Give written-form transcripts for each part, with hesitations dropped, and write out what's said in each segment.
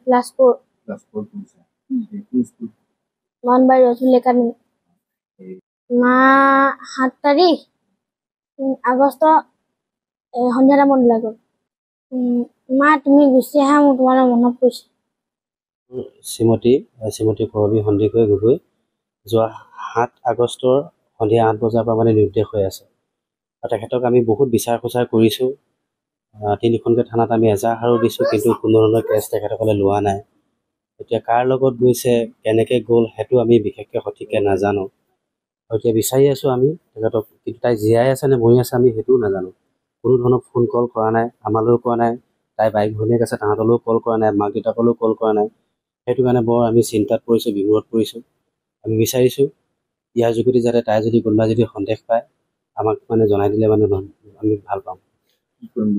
class 4 পৌঁছা কোন school মানবাড়ি রসুল একাডেমি মা 7 তারিখ আগষ্ট সন্ধিয়া টাইমত ওলাই গ'ল মা তুমি গুচি আহা মোৰ তোমালৈ মনত পৰিছে শ্ৰীমতী কৰবী সন্দিকৈ গগৈ যোৱা 7 আগষ্টৰ সন্ধিয়া 8 বজাৰ পৰা মানে নিৰ্দেশ হৈ আছে আৰু তেখেতক আমি বহুত বিচাৰ খোচাৰ কৰিছোঁ তিনিখনকৈ থানাত আমি এজাহাৰো দিছোঁ কিন্তু কোনো ধৰণৰ কেছ তেখেতসকলে লোৱা নাই এতিয়া কাৰ লগত গৈছে কেনেকৈ গ'ল সেইটো আমি বিশেষকৈ সঠিককৈ নাজানো আৰু এতিয়া বিচাৰি আছোঁ আমি তেখেতক কিন্তু তাই জীয়াই আছে নে মৰি আছে আমি সেইটোও নাজানো কোনো ধৰণৰ ফোন কল কৰা নাই আমালৈও কৰা নাই তাই বাইক ভনীয়েক আছে তাহাঁতলৈও কল কৰা নাই মাক দেউতাকলৈও কল কৰা নাই সেইটো কাৰণে বৰ আমি চিন্তাত পৰিছোঁ বিমোৰত পৰিছোঁ আমি বিচাৰিছোঁ ইয়াৰ যোগেদি যাতে তাই যদি কোনোবা যদি সন্দেহ পায় আমাক মানে জনাই দিলে মানে আমি ভাল পাম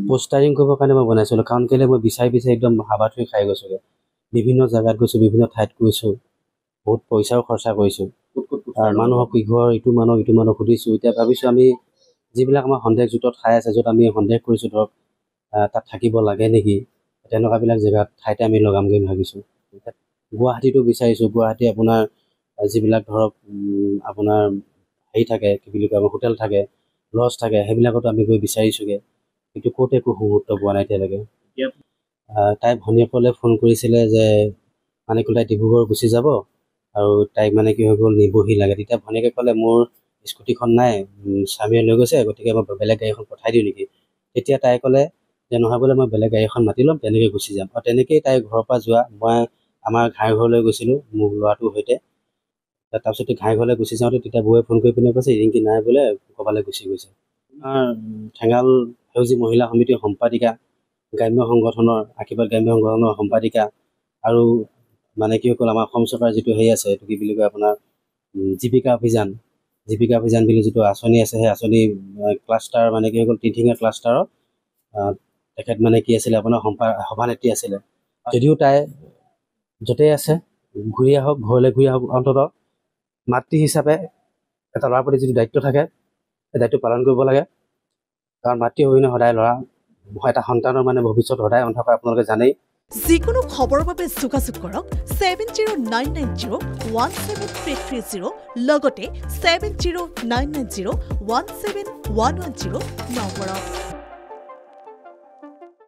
পোষ্টাৰিং কৰিবৰ কাৰণে মই বনাইছিলোঁ কাৰণ কেলৈ মই বিচাৰি একদম হাবাথুৰি খাই গৈছোঁগৈ বিভিন্ন জেগাত গৈছোঁ বিভিন্ন ঠাইত গৈছোঁ বহুত পইচাও খৰচা কৰিছোঁ আৰু মানুহক ইটো মানুহক সুধিছোঁ এতিয়া ভাবিছোঁ আমি যিবিলাক আমাৰ সন্দেহযুক্ত ঠাই আছে য'ত আমি সন্দেহ কৰিছোঁ ধৰক তাত থাকিব লাগে নেকি তেনেকুৱাবিলাক জেগাত ঠাইতে আমি লগামগৈ ভাবিছোঁ গুৱাহাটীতো বিচাৰিছোঁ গুৱাহাটী আপোনাৰ যিবিলাক ধৰক আপোনাৰ হেৰি থাকে কি বুলি কয় আমাৰ হোটেল থাকে লজ থাকে সেইবিলাকতো আমি গৈ বিচাৰিছোঁগৈ কিন্তু ক'ত একো মুহূৰ্ত পোৱা নাই এতিয়ালৈকে তাই ভনীয়েকলৈ ফোন কৰিছিলে যে মানে তাই ডিব্ৰুগড় গুচি যাব আৰু তাইক মানে কি হৈ গ'ল নিবহি লাগে তেতিয়া ভনীয়েকে ক'লে মোৰ স্কুটিখন নাই স্বামীয়ে লৈ গৈছে গতিকে মই বেলেগ গাড়ী এখন পঠাই দিওঁ নেকি তেতিয়া তাই ক'লে যে নহয় বোলে মই বেলেগ গাড়ী এখন মাতি ল'ম তেনেকৈ গুচি যাম আৰু তেনেকৈয়ে তাই ঘৰৰ পৰা যোৱা মই আমাৰ ঘাই ঘৰলৈ গৈছিলোঁ মোৰ ল'ৰাটোৰ সৈতে তাৰপিছতে ঘাই ঘৰলৈ গুচি যাওঁতে তেতিয়া বৌয়ে ফোন কৰি পিনে কৈছে ৰিংকি নাই বোলে ক'ৰবালৈ গুচি গৈছে ঠেঙাল সেউজী মহিলা সমিতিৰ সম্পাদিকা গ্ৰাম্য সংগঠনৰ আশীৰ্বাদ গ্ৰাম্য সংগঠনৰ সম্পাদিকা আৰু মানে কি হ'ল আমাৰ অসম চৰকাৰ যিটো হেৰি আছে এইটো কি বুলি কয় আপোনাৰ জীৱিকা অভিযান বুলি যিটো আঁচনি আছে সেই আঁচনি ক্লাষ্টাৰ মানে কি হৈ গ'ল তিনিঠেঙীয়া ক্লাষ্টাৰৰ তেখেত মানে কি আছিলে আপোনাৰ সভানেত্ৰী আছিলে যদিও তাই য'তেই আছে ঘূৰি আহক ঘৰলৈ ঘূৰি আহক অন্ততঃ মাতৃ হিচাপে এটা ল'ৰাৰ প্ৰতি যিটো দায়িত্ব থাকে সেই দায়িত্ব পালন কৰিব লাগে কাৰণ মাতৃ অবিহনে সদায় ল'ৰা এটা সন্তানৰ মানে ভৱিষ্যত সদায় অন্ধকাৰ আপোনালোকে জানেই যিকোনো খবৰৰ বাবে যোগাযোগ কৰক 7099017330 লগতে 7099017110 নম্বৰত